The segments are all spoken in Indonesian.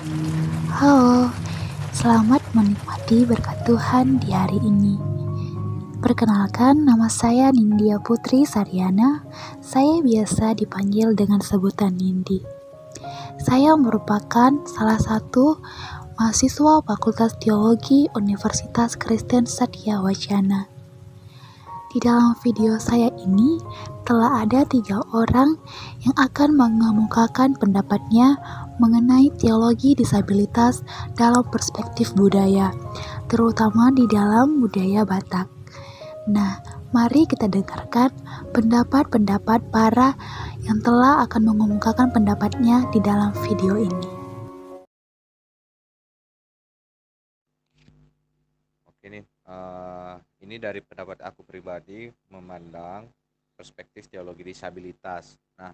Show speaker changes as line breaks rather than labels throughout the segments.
Halo, selamat menikmati berkat Tuhan di hari ini. Perkenalkan, nama saya Nindya Putri Saryana. Saya biasa dipanggil dengan sebutan Nindi. Saya merupakan salah satu mahasiswa Fakultas Teologi Universitas Kristen Satya Wacana. Di dalam video saya ini telah ada 3 orang yang akan mengemukakan pendapatnya mengenai teologi disabilitas dalam perspektif budaya, terutama di dalam budaya Batak. Nah, mari kita dengarkan pendapat-pendapat para yang telah akan mengemukakan pendapatnya di dalam video ini.
Oke nih, ini dari pendapat aku pribadi memandang perspektif teologi disabilitas. Nah,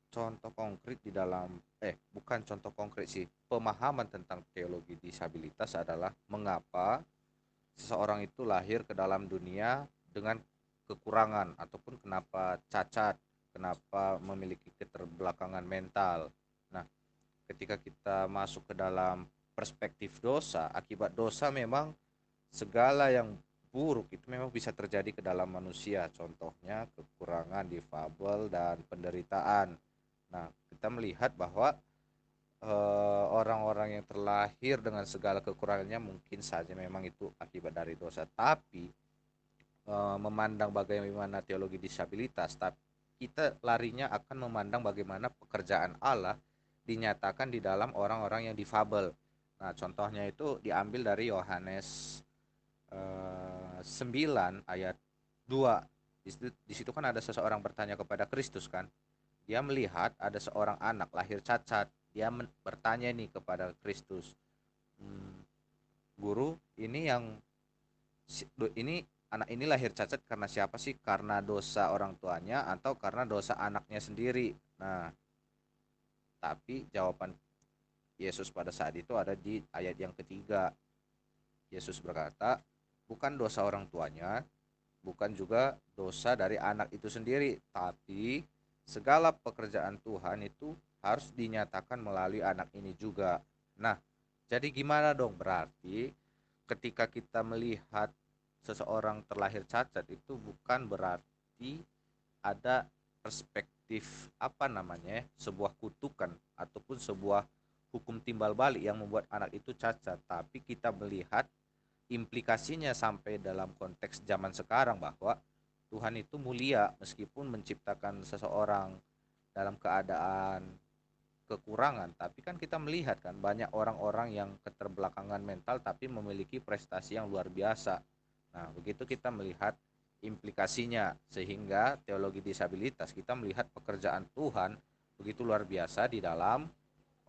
contoh konkret di dalam bukan contoh konkret sih, pemahaman tentang teologi disabilitas adalah mengapa seseorang itu lahir ke dalam dunia dengan kekurangan ataupun kenapa cacat, kenapa memiliki keterbelakangan mental. Nah, ketika kita masuk ke dalam perspektif dosa, akibat dosa memang segala yang buruk itu memang bisa terjadi ke dalam manusia. Contohnya kekurangan, difabel, dan penderitaan. Nah, kita melihat bahwa orang-orang yang terlahir dengan segala kekurangannya mungkin saja memang itu akibat dari dosa. Tapi memandang bagaimana teologi disabilitas, tapi kita larinya akan memandang bagaimana pekerjaan Allah dinyatakan di dalam orang-orang yang difabel. Nah, contohnya itu diambil dari Yohanes 9 ayat 2. Di situ kan ada seseorang bertanya kepada Kristus kan. Dia melihat ada seorang anak lahir cacat. Dia bertanya nih kepada Kristus, Guru, ini anak ini lahir cacat karena siapa sih? Karena dosa orang tuanya atau karena dosa anaknya sendiri? Nah, tapi jawaban Yesus pada saat itu ada di ayat yang ketiga. Yesus berkata, bukan dosa orang tuanya, bukan juga dosa dari anak itu sendiri, tapi segala pekerjaan Tuhan itu harus dinyatakan melalui anak ini juga. Nah, jadi gimana dong? Berarti ketika kita melihat seseorang terlahir cacat itu bukan berarti ada perspektif sebuah kutukan ataupun sebuah hukum timbal balik yang membuat anak itu cacat, tapi kita melihat implikasinya sampai dalam konteks zaman sekarang bahwa Tuhan itu mulia meskipun menciptakan seseorang dalam keadaan kekurangan, tapi kan kita melihat kan banyak orang-orang yang keterbelakangan mental tapi memiliki prestasi yang luar biasa. Nah, begitu kita melihat implikasinya, sehingga teologi disabilitas kita melihat pekerjaan Tuhan begitu luar biasa di dalam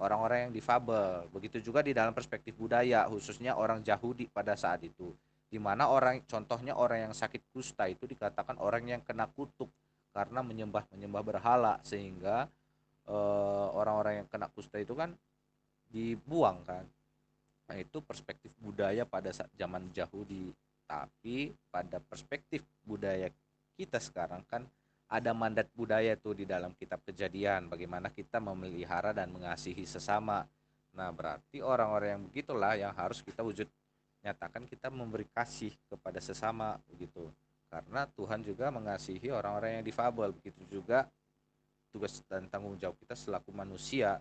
orang-orang yang difabel. Begitu juga di dalam perspektif budaya, khususnya orang Yahudi pada saat itu, di mana contohnya orang yang sakit kusta itu dikatakan orang yang kena kutuk karena menyembah berhala, sehingga orang-orang yang kena kusta itu kan dibuang kan. Nah, itu perspektif budaya pada saat zaman Yahudi. Tapi pada perspektif budaya kita sekarang kan ada mandat budaya tuh di dalam kitab Kejadian, bagaimana kita memelihara dan mengasihi sesama. Nah, berarti orang-orang yang begitulah yang harus kita wujud nyatakan, kita memberi kasih kepada sesama begitu. Karena Tuhan juga mengasihi orang-orang yang difabel. Begitu juga tugas dan tanggung jawab kita selaku manusia.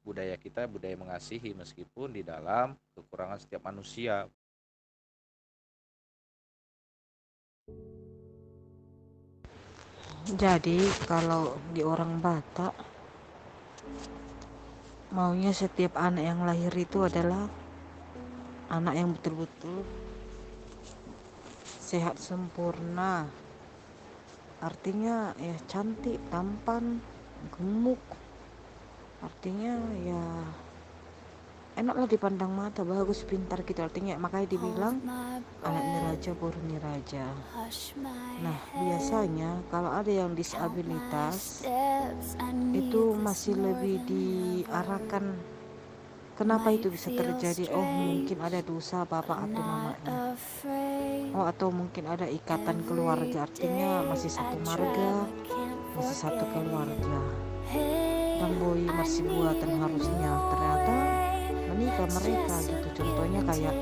Budaya kita budaya mengasihi meskipun di dalam kekurangan setiap manusia.
Jadi kalau di orang Batak, maunya setiap anak yang lahir itu adalah anak yang betul-betul sehat sempurna. Artinya ya cantik, tampan, gemuk. Artinya ya enaklah dipandang mata, bagus, pintar gitu. Artinya makanya dibilang anak niraja baru niraja. Nah, biasanya kalau ada yang disabilitas itu masih lebih diarahkan kenapa itu bisa terjadi. Oh, mungkin ada dosa bapak atau mamanya. Oh, atau mungkin ada ikatan keluarga, artinya masih satu marga, masih satu keluarga. dan boy masih buatan harusnya ternyata menikah mereka gitu. Contohnya kayak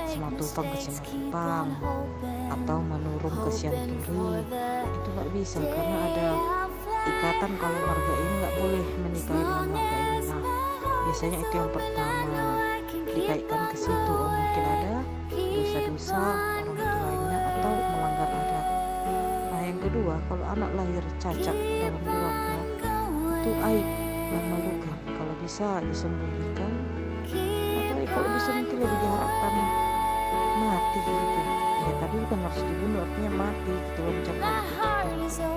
sematupang ke sematupang atau menurun ke sianturi, itu nggak bisa karena ada ikatan kalau marga ini nggak boleh menikahi dengan marga ini. Nah, biasanya itu yang pertama dikaitkan ke situ. Oh, mungkin ada dosa-dosa orang tuanya atau melanggar adat. Nah, yang kedua, kalau anak lahir cacat dalam keluarga itu aib dan memalukan. Kalau bisa disembunyikan atau kalau bisa mungkin lebih diharapkan mati gitu ya, tapi bukan harus dibunuh, artinya mati gitu loh, jangan gitu.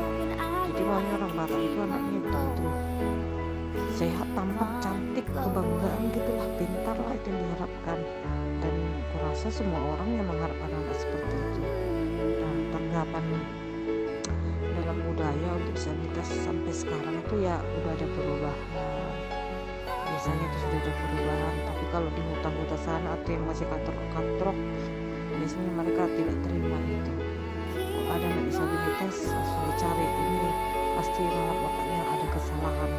Jadi maunya orang Batak itu anaknya betul-betul sehat, tampak, cantik, kebanggaan gitulah, pintar lah, itu yang diharapkan. Dan kurasa semua orang yang mengharapkan anak seperti itu. Nah, tanggapan dalam budaya untuk disabilitas sampai sekarang itu ya udah ada perubahan, biasanya itu sudah ada perubahan. Tapi kalau di hutan-hutan sana atau yang masih katrok-katrok, biasanya mereka tidak terima itu. Kalau ada anak disabilitas sudah cari ini, pasti malah bapaknya ada kesalahan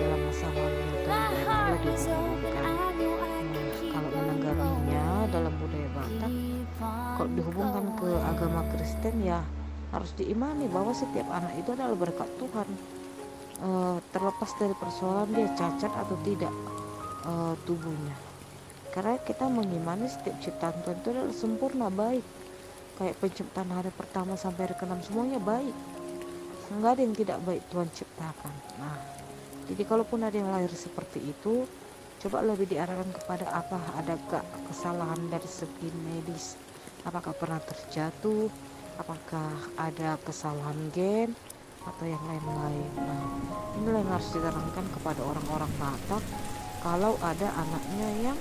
dalam masa lalu dan daerahnya dihubungkan. Kalau menanggapinya dalam budaya Batak, kalau dihubungkan ke agama Kristen ya harus diimani bahwa setiap anak itu adalah berkat Tuhan, terlepas dari persoalan dia cacat atau tidak tubuhnya. Karena kita mengimani setiap ciptaan Tuhan itu adalah sempurna, baik. Kayak penciptaan hari pertama sampai hari ke-6 semuanya baik, nggak ada yang tidak baik Tuhan ciptakan. Nah, jadi kalaupun ada yang lahir seperti itu, coba lebih diarahkan kepada apa, adakah kesalahan dari segi medis, apakah pernah terjatuh, apakah ada kesalahan gen atau yang lain-lain. Nah, inilah yang harus diterangkan kepada orang-orang Batak kalau ada anaknya yang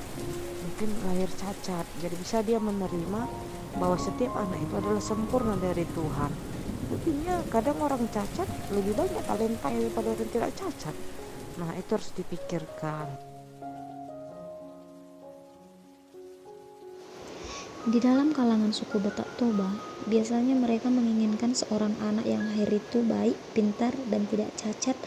mungkin lahir cacat, jadi bisa dia menerima bahwa setiap anak itu adalah sempurna dari Tuhan. Buktinya kadang orang cacat lebih banyak talenta daripada orang tidak cacat. Nah, itu harus dipikirkan.
Di dalam kalangan suku Batak Toba, biasanya mereka menginginkan seorang anak yang lahir itu baik, pintar, dan tidak cacat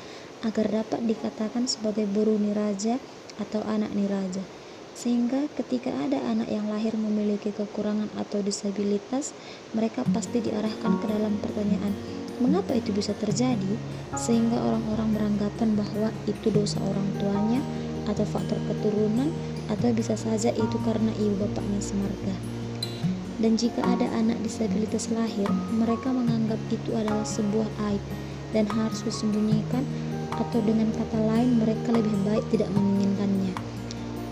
agar dapat dikatakan sebagai buru niraja atau anak niraja. Sehingga ketika ada anak yang lahir memiliki kekurangan atau disabilitas, mereka pasti diarahkan ke dalam pertanyaan, mengapa itu bisa terjadi? Sehingga orang-orang beranggapan bahwa itu dosa orang tuanya atau faktor keturunan, atau bisa saja itu karena ibu bapaknya semarga. Dan jika ada anak disabilitas lahir, mereka menganggap itu adalah sebuah aib dan harus disembunyikan, atau dengan kata lain mereka lebih baik tidak menginginkannya.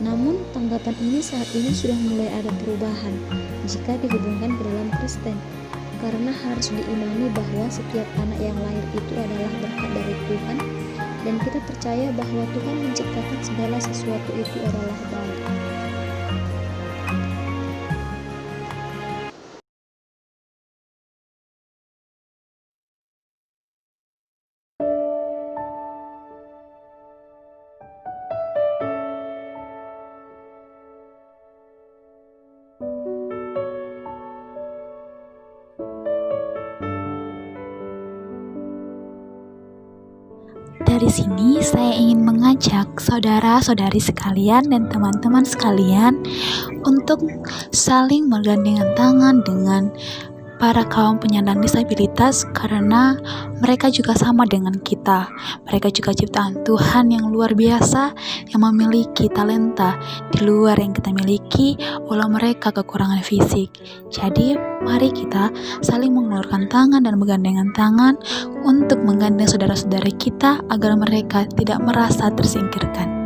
Namun tanggapan ini saat ini sudah mulai ada perubahan jika dihubungkan ke dalam Kristen, karena harus diimani bahwa setiap anak yang lahir itu adalah berkat dari Tuhan, dan kita percaya bahwa Tuhan menciptakan segala sesuatu itu adalah baik.
Dari sini saya ingin mengajak saudara-saudari sekalian dan teman-teman sekalian untuk saling bergandengan tangan dengan para kaum penyandang disabilitas, karena mereka juga sama dengan kita. Mereka juga ciptaan Tuhan yang luar biasa, yang memiliki talenta di luar yang kita miliki, walau mereka kekurangan fisik. Jadi mari kita saling mengulurkan tangan dan bergandengan tangan untuk menggandeng saudara-saudara kita agar mereka tidak merasa tersingkirkan.